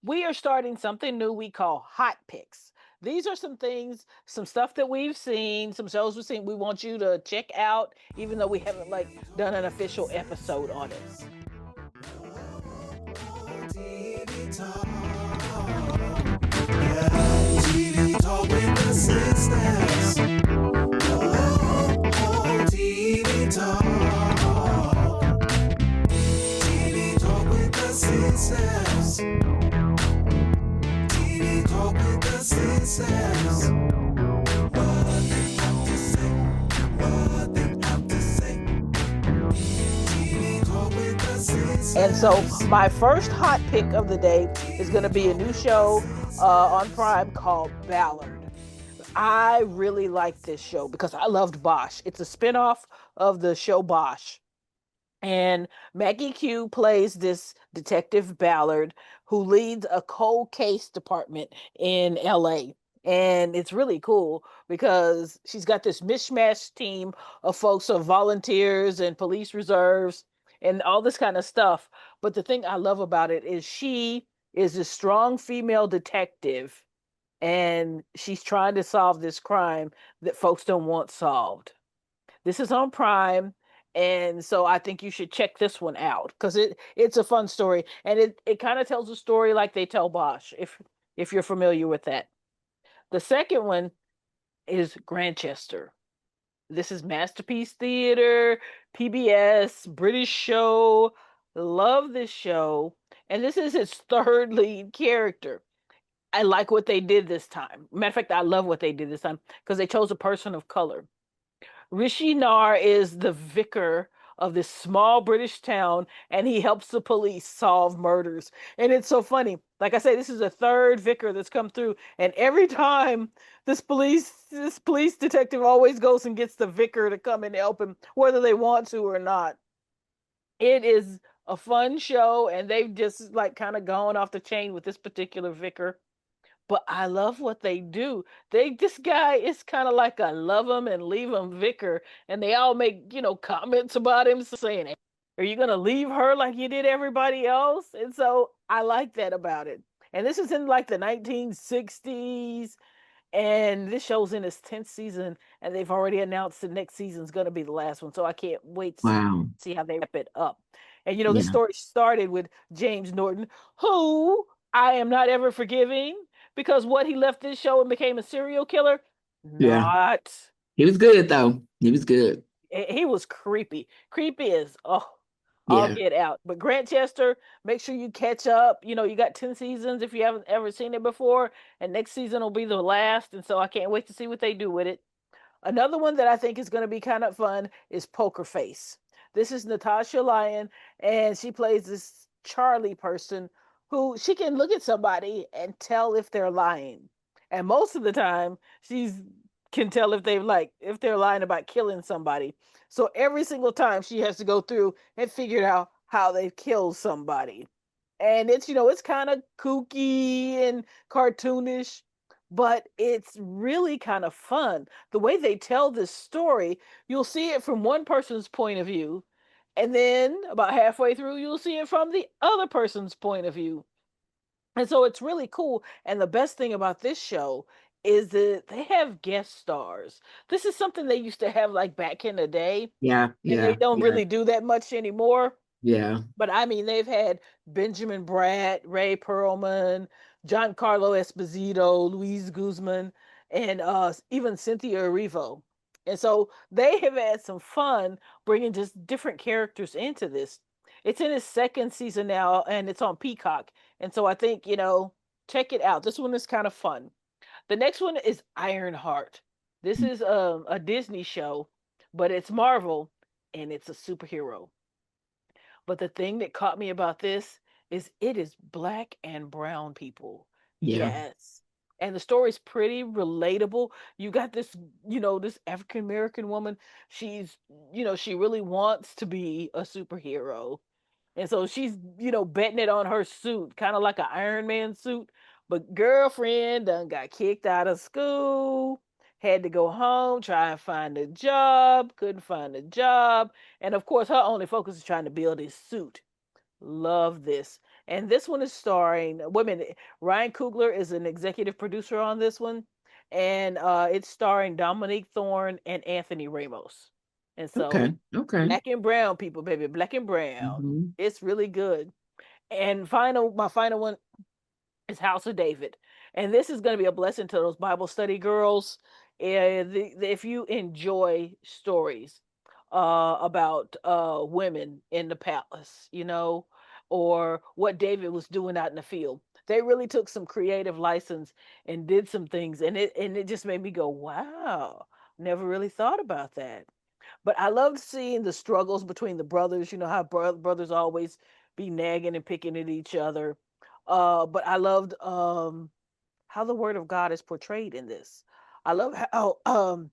we are starting something new we call Hot Picks. These are some things, some stuff that we've seen, some shows we've seen. We want you to check out, even though we haven't like done an official episode on it. TV talk. Yeah, TV talk with the sisters. TV talk. TV talk with the sisters. TV talk with the sisters. What they have to say. What they have to say. TV talk with the sisters. And so, my first hot pick of the day is going to be a new show on Prime called Ballard. I really like this show because I loved Bosch. It's a spinoff of the show Bosch. And Maggie Q plays this detective Ballard who leads a cold case department in LA. And it's really cool because she's got this mishmash team of folks of volunteers and police reserves and all this kind of stuff. But the thing I love about it is she is a strong female detective and she's trying to solve this crime that folks don't want solved. This is on Prime, and so I think you should check this one out because it's a fun story, and it kind of tells a story like they tell Bosch, if you're familiar with that. The second one is Grantchester. This is Masterpiece Theater, PBS, British show. Love this show, and this is his third lead character. I like what they did this time. Matter of fact, I love what they did this time because they chose a person of color. Rishi Nar is the vicar of this small British town, and he helps the police solve murders. And it's so funny. Like I say, this is a third vicar that's come through, and every time this police detective always goes and gets the vicar to come and help him, whether they want to or not. It is a fun show, and they've just like kind of gone off the chain with this particular vicar, but I love what they do. This guy is kind of like a love him and leave him vicar, and they all make comments about him saying, "Hey, are you gonna leave her like you did everybody else?" And so I like that about it. And this is in like the 1960s, and this show's in its 10th season, and they've already announced the next season's gonna be the last one. So I can't wait to Wow. see how they wrap it up. And this Yeah. story started with James Norton, who I am not ever forgiving because what he left this show and became a serial killer. Yeah. Not. He was good though. He was good. He was creepy. Creepy as I'll Yeah. get out. But Grantchester, make sure you catch up. You got 10 seasons if you haven't ever seen it before, and next season will be the last. And so I can't wait to see what they do with it. Another one that I think is going to be kind of fun is Poker Face. This is Natasha Lyon, and she plays this Charlie person who she can look at somebody and tell if they're lying. And most of the time, she's can tell if they're lying about killing somebody. So every single time she has to go through and figure out how they've killed somebody. And it's kind of kooky and cartoonish, but it's really kind of fun. The way they tell this story, you'll see it from one person's point of view, and then about halfway through, you'll see it from the other person's point of view. And so it's really cool. And the best thing about this show is that they have guest stars. This is something they used to have like back in the day, Yeah. and they Yeah. don't Yeah. really do that much anymore. Yeah. But I mean, they've had Benjamin Bratt, Ray Perlman, Giancarlo Esposito, Luis Guzman, and even Cynthia Erivo. And so they have had some fun bringing just different characters into this. It's in its second season now, and it's on Peacock. And so I think, check it out. This one is kind of fun. The next one is Ironheart. This is a Disney show, but it's Marvel, and it's a superhero. But the thing that caught me about this is it is black and brown people. Yeah. Yes. And the story's pretty relatable. You got this African American woman. She's, she really wants to be a superhero. And so she's, betting it on her suit, kind of like an Iron Man suit. But girlfriend done got kicked out of school, had to go home, try and find a job, couldn't find a job. And of course, her only focus is trying to build his suit. Love this. And this one is starring women. Ryan Coogler is an executive producer on this one, and it's starring Dominique Thorne and Anthony Ramos. And so, Okay. Okay. black and brown people, baby, black and brown. Hmm. It's really good. And my final one is House of David. And this is going to be a blessing to those Bible study girls. If you enjoy stories about women in the palace, or what David was doing out in the field, they really took some creative license and did some things, and it just made me go, wow, never really thought about that. But I loved seeing the struggles between the brothers. You know how brothers always be nagging and picking at each other. But I loved how the word of God is portrayed in this. I love how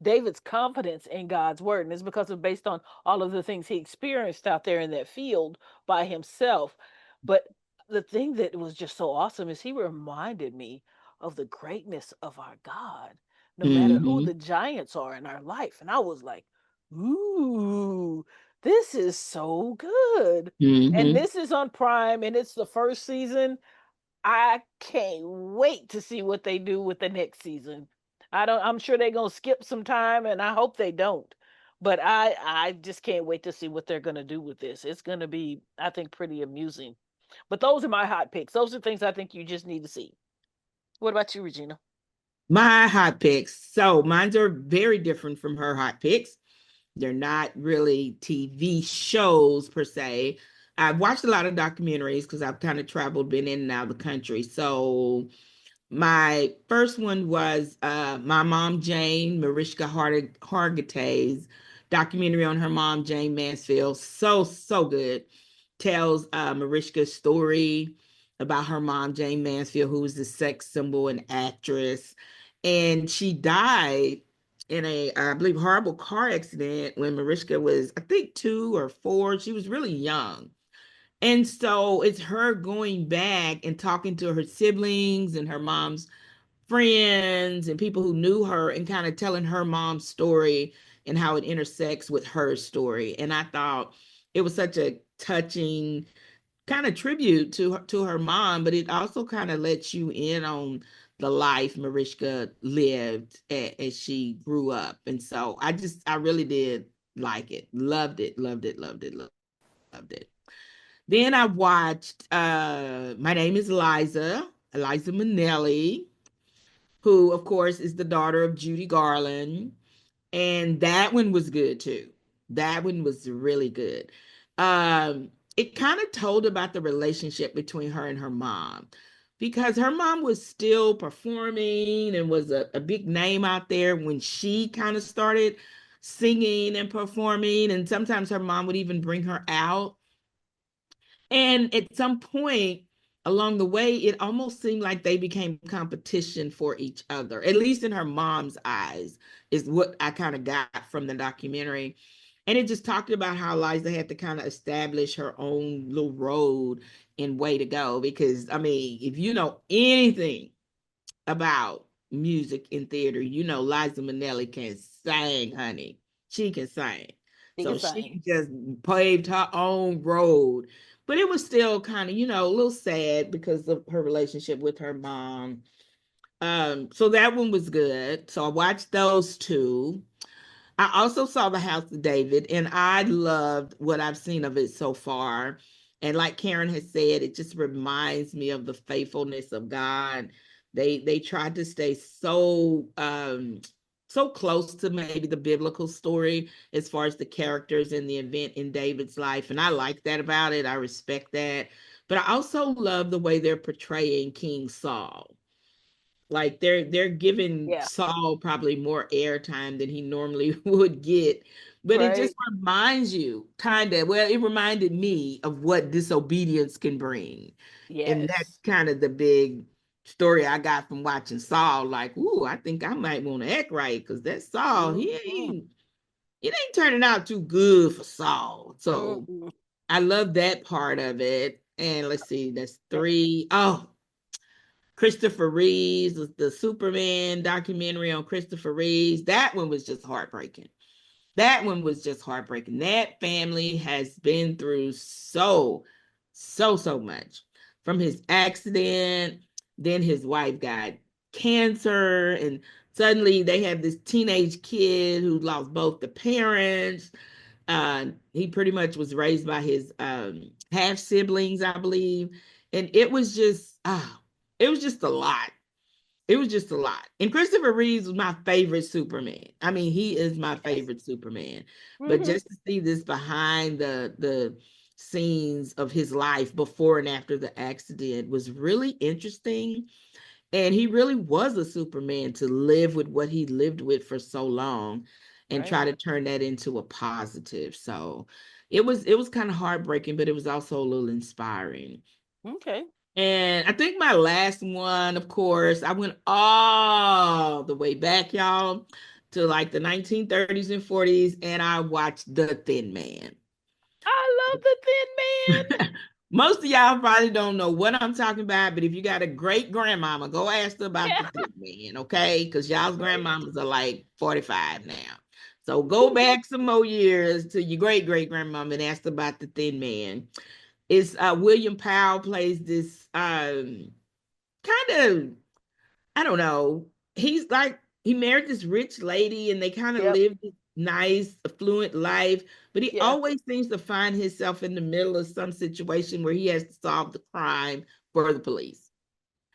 David's confidence in God's word, and it's because of based on all of the things he experienced out there in that field by himself. But the thing that was just so awesome is he reminded me of the greatness of our God, no matter who Hmm. the giants are in our life. And I was like, ooh, this is so good. And Hmm. this is on Prime, and it's the first season. I can't wait to see what they do with the next season. I'm sure they're going to skip some time, and I hope they don't. But I just can't wait to see what they're going to do with this. It's going to be, I think, pretty amusing. But those are my hot picks. Those are things I think you just need to see. What about you, Regina? My hot picks. So mine are very different from her hot picks. They're not really TV shows per se. I've watched a lot of documentaries because I've kind of traveled, been in and out of the country. So my first one was My Mom Jane, Mariska Hargitay's documentary on her mom, Jane Mansfield. So, so good. Tells Mariska's story about her mom, Jane Mansfield, who was the sex symbol and actress. And she died in a, I believe, horrible car accident when Mariska was, I think, 2 or 4. She was really young. And so it's her going back and talking to her siblings and her mom's friends and people who knew her and kind of telling her mom's story and how it intersects with her story. And I thought it was such a touching kind of tribute to her mom, but it also kind of lets you in on the life Mariska lived as she grew up. And so I really did like it. Loved it, loved it, loved it, loved it. Then I watched My Name is Eliza Minnelli, who, of course, is the daughter of Judy Garland. And that one was good too. That one was really good. It kind of told about the relationship between her and her mom because her mom was still performing and was a big name out there when she kind of started singing and performing. And sometimes her mom would even bring her out, and at some point along the way, it almost seemed like they became competition for each other, at least in her mom's eyes, is what I kind of got from the documentary. And it just talked about how Liza had to kind of establish her own little road and way to go. Because, I mean, if you know anything about music and theater, you know Liza Minnelli can sing, honey. She can sing. You can So sing. she just paved her own road. But it was still kind of, a little sad because of her relationship with her mom. So that one was good. So I watched those two. I also saw The House of David, and I loved what I've seen of it so far. And like Karen has said, it just reminds me of the faithfulness of God. They tried to stay so close to maybe the biblical story as far as the characters and the event in David's life. And I like that about it. I respect that. But I also love the way they're portraying King Saul. Like they're giving Yeah. Saul probably more airtime than he normally would get. But it just Right. reminds you, kind of, well, it reminded me of what disobedience can bring. And that's Yes. kind of the big story I got from watching Saul. Like, ooh, I think I might want to act right because that Saul, he Mm-hmm. ain't, it ain't turning out too good for Saul. So Mm-hmm. I love that part of it. And let's see, that's Eh, three. Oh, Christopher Reeves, the Superman documentary on Christopher Reeves. That one was just heartbreaking. That one was just heartbreaking. That family has been through so so much. From his accident, then his wife got cancer, and suddenly they have this teenage kid who lost both the parents. He pretty much was raised by his half siblings, I believe, and it was just a lot. It was just a lot. And Christopher Reeves was my favorite Superman. I mean, he is my Yes. favorite Superman. But Hmm. just to see this behind the scenes of his life before and after the accident was really interesting. And he really was a Superman to live with what he lived with for so long and Right. try to turn that into a positive. So it was kind of heartbreaking, but it was also a little inspiring. Okay. And I think my last one, of course, I went all the way back, y'all, to like the 1930s and 40s, and I watched The Thin Man. I love the Thin Man. Most of y'all probably don't know what I'm talking about, but if you got a great grandmama, go ask her about the Yeah. Thin Man, okay? Because y'all's Right. grandmamas are like 45 now. So go back some more years to your great grandmama and ask about the Thin Man. It's William Powell plays this kind of, I don't know. He's like, he married this rich lady and they kind of Yep. lived this nice, affluent life, but he Yeah. always seems to find himself in the middle of some situation where he has to solve the crime for the police.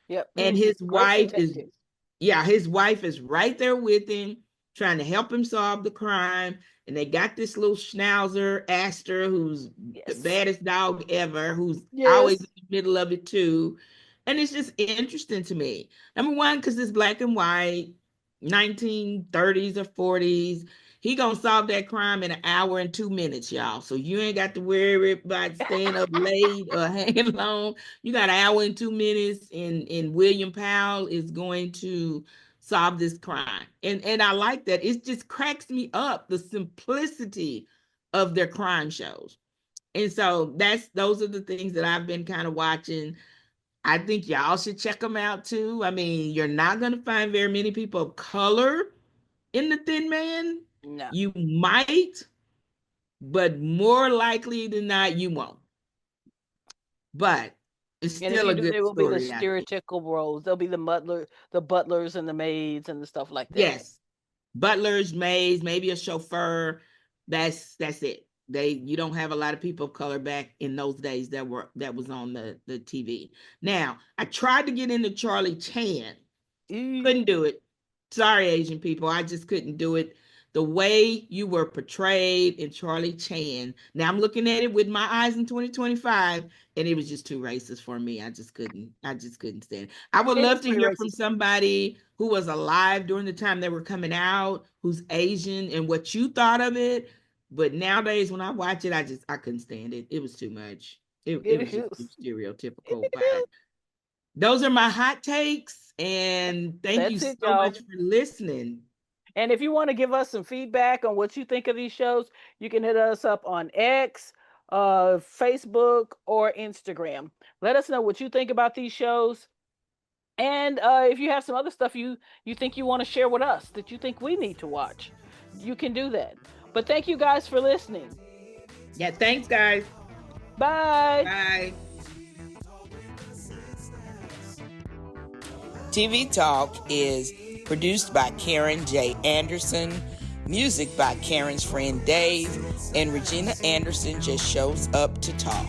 Yep. And He's a his great wife is, detective. yeah, his wife is right there with him, trying to help him solve the crime. And they got this little schnauzer, Aster, who's the Yes. baddest dog ever, who's always in Yes. the middle of it too. And it's just interesting to me. Number one, because it's black and white, 1930s or 40s. He gonna solve that crime in an hour and 2 minutes, y'all. So you ain't got to worry about staying up late or hanging long. You got an hour and 2 minutes, and William Powell is going to solve this crime. And I like that. It just cracks me up the simplicity of their crime shows. And so those are the things that I've been kind of watching. I think y'all should check them out too. I mean, you're not going to find very many people of color in the Thin Man. No. You might, but more likely than not, you won't. But it's And if still you a do, good they will be the story, I think. stereotypical roles. They'll be the butlers and the maids and the stuff like that. Yes, butlers, maids, maybe a chauffeur. That's it. You don't have a lot of people of color back in those days that was on the TV. Now, I tried to get into Charlie Chan. Eee. Couldn't do it. Sorry, Asian people. I just couldn't do it. The way you were portrayed in Charlie Chan. Now I'm looking at it with my eyes in 2025, and it was just too racist for me. I just couldn't stand it. I would It love is to pretty hear from racist. somebody who was alive during the time they were coming out, who's Asian, and what you thought of it. But nowadays, when I watch it, I couldn't stand it. It was too much. It It was just too is. It stereotypical. But is. those are my hot takes. And thank you That's it, so y'all. much for listening. And if you want to give us some feedback on what you think of these shows, you can hit us up on X, Facebook, or Instagram. Let us know what you think about these shows. And if you have some other stuff you think you want to share with us that you think we need to watch, you can do that. But thank you guys for listening. Yeah, thanks, guys. Bye. Bye. TV Talk is produced by Karen J. Anderson, music by Karen's friend Dave, and Regina Anderson just shows up to talk.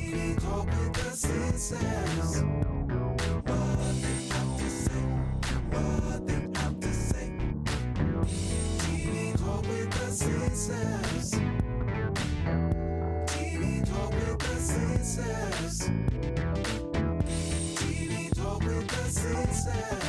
Sistas.